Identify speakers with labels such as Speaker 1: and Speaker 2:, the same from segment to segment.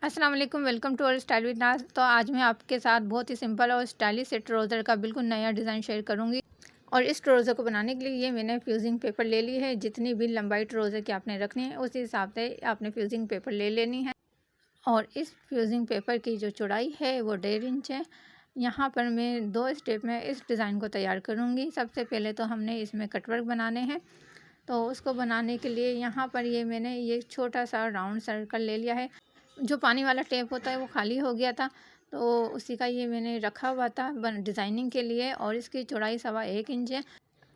Speaker 1: अस्सलाम वालेकुम, welcome to और स्टाइल विद नाज। तो आज मैं आपके साथ बहुत ही सिंपल और स्टाइलिश से ट्राउज़र का बिल्कुल नया डिज़ाइन शेयर करूंगी। और इस ट्राउज़र को बनाने के लिए ये मैंने फ्यूजिंग पेपर ले ली है। जितनी भी लंबाई ट्राउज़र की आपने रखनी है उसी हिसाब से आपने फ्यूजिंग पेपर ले लेनी है। और इस फ्यूजिंग पेपर की जो चौड़ाई है वो 1.5 इंच है। यहाँ पर मैं 2 स्टेप में इस डिज़ाइन को तैयार करूँगी। सबसे पहले तो हमने इसमें कटवर्क बनाने हैं, तो उसको बनाने के लिए यहाँ पर मैंने ये छोटा सा राउंड सर्कल ले लिया है। जो पानी वाला टेप होता है वो खाली हो गया था, तो उसी का ये मैंने रखा हुआ था डिज़ाइनिंग के लिए। और इसकी चौड़ाई 1.25 इंच है।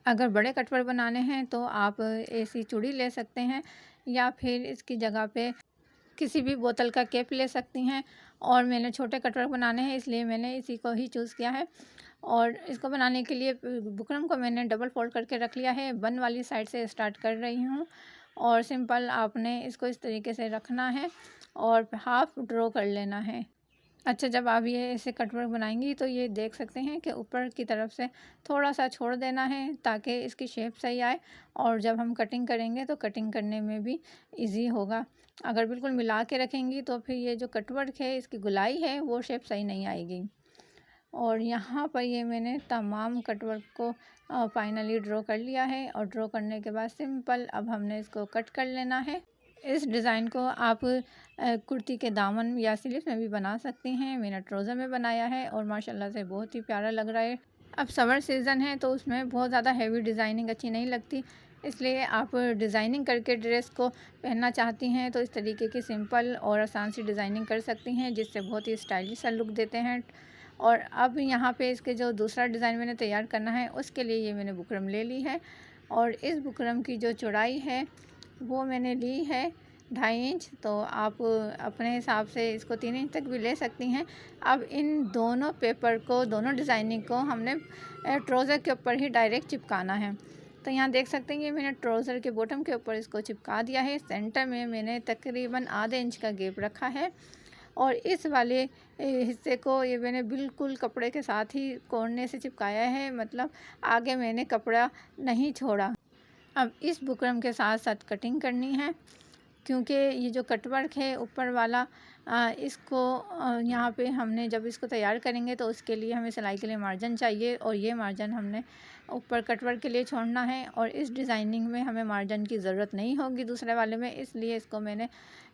Speaker 1: अगर बड़े कटवर बनाने हैं तो आप ऐसी चूड़ी ले सकते हैं, या फिर इसकी जगह पे किसी भी बोतल का कैप ले सकती हैं। और मैंने छोटे कटवर बनाने हैं इसलिए मैंने इसी को ही चूज़ किया है। और इसको बनाने के लिए बुकरम को मैंने डबल फोल्ड करके रख लिया है। बन वाली साइड से स्टार्ट कर रही हूँ और सिंपल आपने इसको इस तरीके से रखना है और हाफ ड्रॉ कर लेना है। अच्छा, जब आप ये ऐसे कटवर्क बनाएंगी तो ये देख सकते हैं कि ऊपर की तरफ से थोड़ा सा छोड़ देना है ताकि इसकी शेप सही आए। और जब हम कटिंग करेंगे तो कटिंग करने में भी इजी होगा। अगर बिल्कुल मिला के रखेंगी तो फिर ये जो कटवर्क है इसकी गुलाई है वो शेप सही नहीं आएगी। और यहाँ पर ये मैंने तमाम कटवर्क को फाइनली ड्रॉ कर लिया है। और ड्रॉ करने के बाद सिंपल अब हमने इसको कट कर लेना है। इस डिज़ाइन को आप कुर्ती के दामन या स्लीव्स में भी बना सकती हैं। मैंने ट्राउज़र में बनाया है और माशाल्लाह से बहुत ही प्यारा लग रहा है। अब समर सीज़न है तो उसमें बहुत ज़्यादा हैवी डिज़ाइनिंग अच्छी नहीं लगती, इसलिए आप डिज़ाइनिंग करके ड्रेस को पहनना चाहती हैं तो इस तरीके की सिंपल और आसान सी डिज़ाइनिंग कर सकती हैं, जिससे बहुत ही स्टाइलिश सा लुक देते हैं। और अब यहाँ पे इसके जो दूसरा डिज़ाइन मैंने तैयार करना है उसके लिए ये मैंने बुकरम ले ली है। और इस बुकरम की जो चौड़ाई है वो मैंने ली है 2.5 इंच। तो आप अपने हिसाब से इसको 3 इंच तक भी ले सकती हैं। अब इन दोनों पेपर को, दोनों डिज़ाइनिंग को हमने ट्राउज़र के ऊपर ही डायरेक्ट चिपकाना है। तो यहाँ देख सकते हैं कि मैंने ट्राउज़र के बॉटम के ऊपर इसको चिपका दिया है। सेंटर में मैंने तकरीबन आधे इंच का गैप रखा है। और इस वाले हिस्से को ये मैंने बिल्कुल कपड़े के साथ ही कोने से चिपकाया है, मतलब आगे मैंने कपड़ा नहीं छोड़ा। अब इस बुकरम के साथ साथ कटिंग करनी है, क्योंकि ये जो कटवर्क है ऊपर वाला इसको यहाँ पे हमने जब इसको तैयार करेंगे तो उसके लिए हमें सिलाई के लिए मार्जिन चाहिए। और ये मार्जिन हमने ऊपर कटवर्क के लिए छोड़ना है। और इस डिज़ाइनिंग में हमें मार्जिन की ज़रूरत नहीं होगी दूसरे वाले में, इसलिए इसको मैंने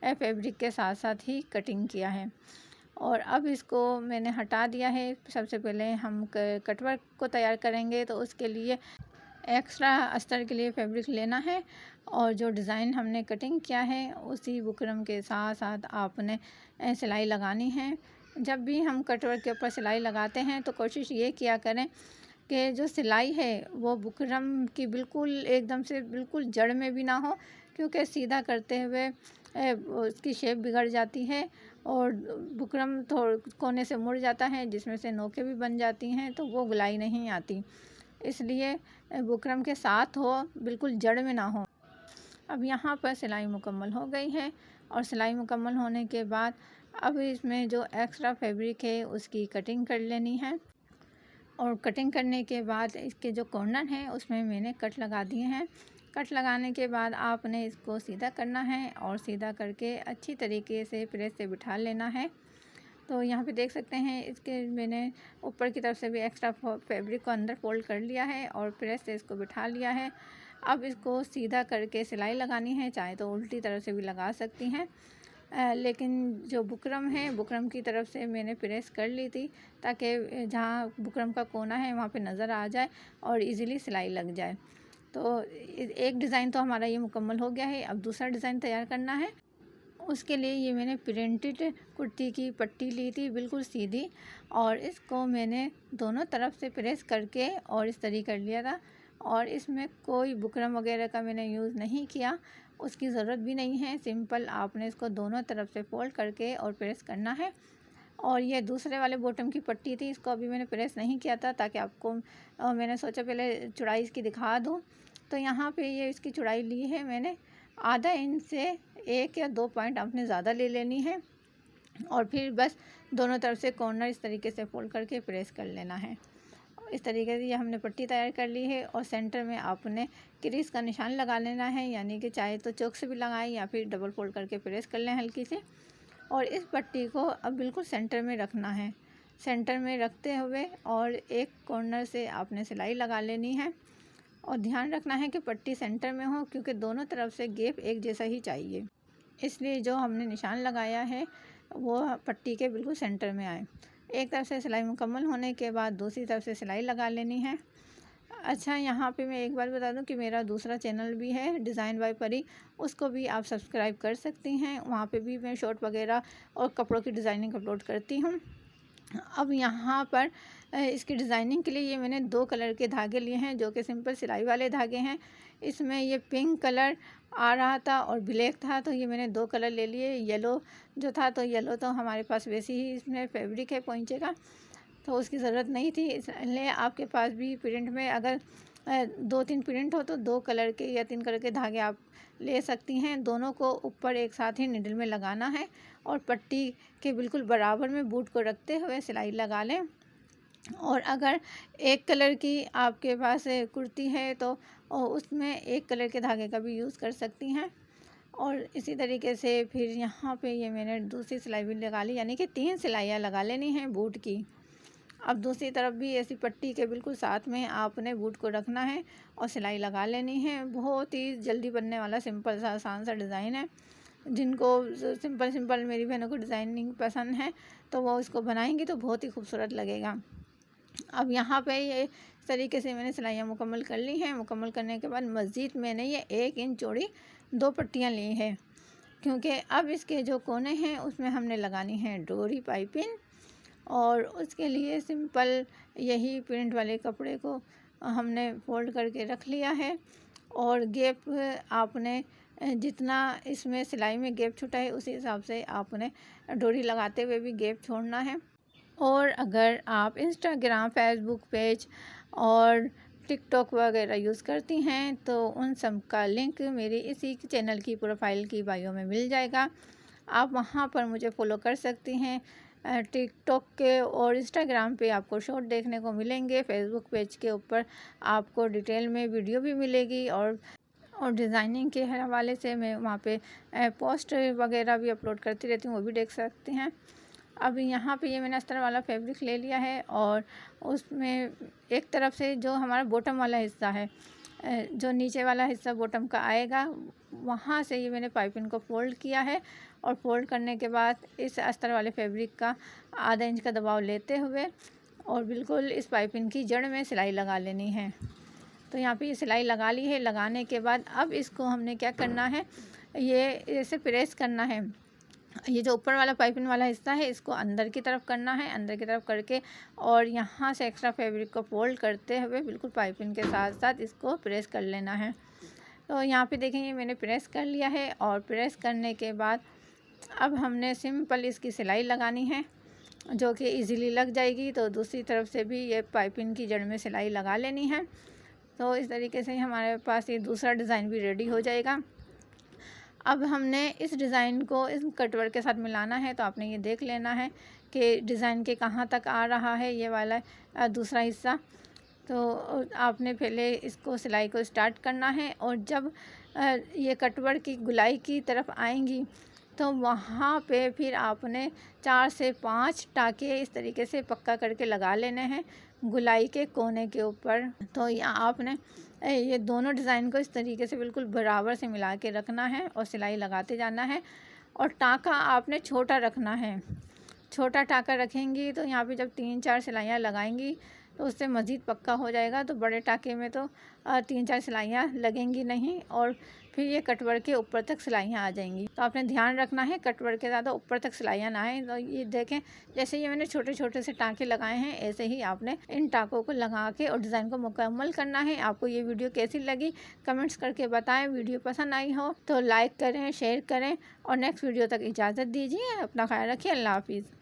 Speaker 1: फैब्रिक के साथ साथ ही कटिंग किया है। और अब इसको मैंने हटा दिया है। सबसे पहले हम कटवर्क को तैयार करेंगे तो उसके लिए एक्स्ट्रा अस्तर के लिए फैब्रिक लेना है। और जो डिज़ाइन हमने कटिंग किया है उसी बुकरम के साथ साथ आपने सिलाई लगानी है। जब भी हम कटवर्क के ऊपर सिलाई लगाते हैं तो कोशिश ये किया करें कि जो सिलाई है वो बुकरम की बिल्कुल एकदम से बिल्कुल जड़ में भी ना हो, क्योंकि सीधा करते हुए उसकी शेप बिगड़ जाती है और बुकरम थोड़ा कोने से मुड़ जाता है जिसमें से नोकें भी बन जाती हैं, तो वो गुलाई नहीं आती। इसलिए बुकरम के साथ हो, बिल्कुल जड़ में ना हो। अब यहाँ पर सिलाई मुकम्मल हो गई है। और सिलाई मुकम्मल होने के बाद अब इसमें जो एक्स्ट्रा फैब्रिक है उसकी कटिंग कर लेनी है। और कटिंग करने के बाद इसके जो कॉर्नर हैं उसमें मैंने कट लगा दिए हैं। कट लगाने के बाद आपने इसको सीधा करना है और सीधा करके अच्छी तरीके से प्रेस से बिठा लेना है। तो यहाँ पे देख सकते हैं इसके मैंने ऊपर की तरफ से भी एक्स्ट्रा फैब्रिक को अंदर फोल्ड कर लिया है और प्रेस से इसको बिठा लिया है। अब इसको सीधा करके सिलाई लगानी है, चाहे तो उल्टी तरफ से भी लगा सकती हैं। लेकिन जो बुकरम है बुकरम की तरफ से मैंने प्रेस कर ली थी ताकि जहाँ बुकरम का कोना है वहाँ पे नज़र आ जाए और इजीली सिलाई लग जाए। तो एक डिज़ाइन तो हमारा ये मुकम्मल हो गया है। अब दूसरा डिज़ाइन तैयार करना है। उसके लिए ये मैंने प्रिंटेड कुर्ती की पट्टी ली थी बिल्कुल सीधी, और इसको मैंने दोनों तरफ से प्रेस करके और इस तरीके कर लिया था। और इसमें कोई बुकरम वगैरह का मैंने यूज़ नहीं किया, उसकी ज़रूरत भी नहीं है। सिंपल आपने इसको दोनों तरफ से फोल्ड करके और प्रेस करना है। और ये दूसरे वाले बॉटम की पट्टी थी, इसको अभी मैंने प्रेस नहीं किया था ताकि आपको मैंने सोचा पहले चौड़ाई इसकी दिखा दूँ। तो यहाँ पे ये इसकी चौड़ाई ली है मैंने आधा इंच से 1 या 2 पॉइंट आपने ज़्यादा ले लेनी है। और फिर बस दोनों तरफ से कॉर्नर इस तरीके से फोल्ड करके प्रेस कर लेना है। इस तरीके से ये हमने पट्टी तैयार कर ली है। और सेंटर में आपने क्रीज का निशान लगा लेना है, यानी कि चाहे तो चौक से भी लगाएं या फिर डबल फोल्ड करके प्रेस कर लें हल्की से। और इस पट्टी को अब बिल्कुल सेंटर में रखना है। सेंटर में रखते हुए और एक कॉर्नर से आपने सिलाई लगा लेनी है और ध्यान रखना है कि पट्टी सेंटर में हो, क्योंकि दोनों तरफ से गैप एक जैसा ही चाहिए, इसलिए जो हमने निशान लगाया है वो पट्टी के बिल्कुल सेंटर में आए। एक तरफ से सिलाई मुकम्मल होने के बाद दूसरी तरफ से सिलाई लगा लेनी है। अच्छा, यहाँ पे मैं एक बार बता दूं कि मेरा दूसरा चैनल भी है डिज़ाइन बाय परी, उसको भी आप सब्सक्राइब कर सकती हैं। वहाँ पे भी मैं शॉर्ट वगैरह और कपड़ों की डिज़ाइनिंग अपलोड करती हूँ। अब यहाँ पर इसकी डिज़ाइनिंग के लिए ये मैंने 2 कलर के धागे लिए हैं, जो कि सिंपल सिलाई वाले धागे हैं। इसमें ये पिंक कलर आ रहा था और ब्लैक था, तो ये मैंने 2 कलर ले लिए। येलो जो था, तो येलो तो हमारे पास वैसे ही इसमें फैब्रिक है पोंचे का, तो उसकी ज़रूरत नहीं थी। इसलिए आपके पास भी प्रिंट में अगर 2-3 प्रिंट हो तो 2 कलर के या 3 कलर के धागे आप ले सकती हैं। दोनों को ऊपर एक साथ ही निडल में लगाना है और पट्टी के बिल्कुल बराबर में बूट को रखते हुए सिलाई लगा लें। और अगर एक कलर की आपके पास कुर्ती है तो उसमें एक कलर के धागे का भी यूज़ कर सकती हैं। और इसी तरीके से फिर यहाँ पे ये मैंने दूसरी सिलाई भी लगा ली, यानी कि 3 सिलाइयाँ लगा लेनी हैं बूट की। अब दूसरी तरफ भी ऐसी पट्टी के बिल्कुल साथ में आपने बूट को रखना है और सिलाई लगा लेनी है। बहुत ही जल्दी बनने वाला सिंपल सा आसान सा डिज़ाइन है। जिनको सिंपल मेरी बहनों को डिज़ाइनिंग पसंद है तो वो इसको बनाएंगी तो बहुत ही खूबसूरत लगेगा। अब यहाँ पे ये इस तरीके से मैंने सिलाइयाँ मुकम्मल कर ली हैं। मुकम्मल करने के बाद मज़ीद मैंने ये 1 इंच चौड़ी 2 पट्टियाँ ली हैं, क्योंकि अब इसके जो कोने हैं उसमें हमने लगानी है डोरी पाइपिंग। और उसके लिए सिंपल यही प्रिंट वाले कपड़े को हमने फोल्ड करके रख लिया है और गैप आपने जितना इसमें सिलाई में गैप छूटा है उसी हिसाब से आपने डोरी लगाते हुए भी गैप छोड़ना है। और अगर आप इंस्टाग्राम, फेसबुक पेज और टिकटॉक वगैरह यूज़ करती हैं तो उन सब का लिंक मेरी इसी चैनल की प्रोफाइल की बायो में मिल जाएगा। आप वहाँ पर मुझे फॉलो कर सकती हैं। टिकटॉक के और इंस्टाग्राम पे आपको शॉर्ट देखने को मिलेंगे। फेसबुक पेज के ऊपर आपको डिटेल में वीडियो भी मिलेगी और डिज़ाइनिंग के हवाले से मैं वहाँ पे पोस्ट वगैरह भी अपलोड करती रहती हूँ, वो भी देख सकते हैं। अब यहाँ पे ये मैंने अस्तर वाला फैब्रिक ले लिया है और उसमें एक तरफ से जो हमारा बॉटम वाला हिस्सा है, जो नीचे वाला हिस्सा बॉटम का आएगा, वहाँ से ये मैंने पाइपिंग को फोल्ड किया है। और फोल्ड करने के बाद इस अस्तर वाले फैब्रिक का आधा इंच का दबाव लेते हुए और बिल्कुल इस पाइपिंग की जड़ में सिलाई लगा लेनी है। तो यहाँ पे ये सिलाई लगा ली है। लगाने के बाद अब इसको हमने क्या करना है, ये ऐसे प्रेस करना है। ये जो ऊपर वाला पाइपिंग वाला हिस्सा है इसको अंदर की तरफ करना है, अंदर की तरफ करके और यहाँ से एक्स्ट्रा फैब्रिक को फोल्ड करते हुए बिल्कुल पाइपिंग के साथ साथ इसको प्रेस कर लेना है। तो यहाँ पे देखें ये मैंने प्रेस कर लिया है और प्रेस करने के बाद अब हमने सिंपल इसकी सिलाई लगानी है, जो कि इजीली लग जाएगी। तो दूसरी तरफ से भी ये पाइपिंग की जड़ में सिलाई लगा लेनी है। तो इस तरीके से हमारे पास ये दूसरा डिज़ाइन भी रेडी हो जाएगा। अब हमने इस डिज़ाइन को इस कटवर्क के साथ मिलाना है। तो आपने ये देख लेना है कि डिज़ाइन के कहाँ तक आ रहा है ये वाला दूसरा हिस्सा। तो आपने पहले इसको सिलाई को स्टार्ट करना है और जब ये कटवर्क की गुलाई की तरफ आएंगी तो वहाँ पे फिर आपने 4 से 5 टाँके इस तरीके से पक्का करके लगा लेने हैं गुलाई के कोने के ऊपर। तो यहाँ आपने ये दोनों डिज़ाइन को इस तरीके से बिल्कुल बराबर से मिला के रखना है और सिलाई लगाते जाना है। और टाँका आपने छोटा रखना है। छोटा टाँका रखेंगी तो यहाँ पे जब 3-4 सिलाइयाँ लगाएंगी तो उससे मज़ीद पक्का हो जाएगा। तो बड़े टाँके में तो 3-4 सिलाइयाँ लगेंगी नहीं और फिर ये कटवर्क के ऊपर तक सिलाइयाँ आ जाएंगी। तो आपने ध्यान रखना है कटवर्क के ज़्यादा ऊपर तक सिलाइयाँ ना आए। तो ये देखें जैसे ये मैंने छोटे छोटे से टाँके लगाए हैं, ऐसे ही आपने इन टाँकों को लगा के और डिज़ाइन को मुकम्मल करना है। आपको ये वीडियो कैसी लगी कमेंट्स करके बताएं। वीडियो पसंद आई हो तो लाइक करें, शेयर करें और नेक्स्ट वीडियो तक इजाज़त दीजिए। अपना ख्याल रखिए। अल्लाह हाफिज़।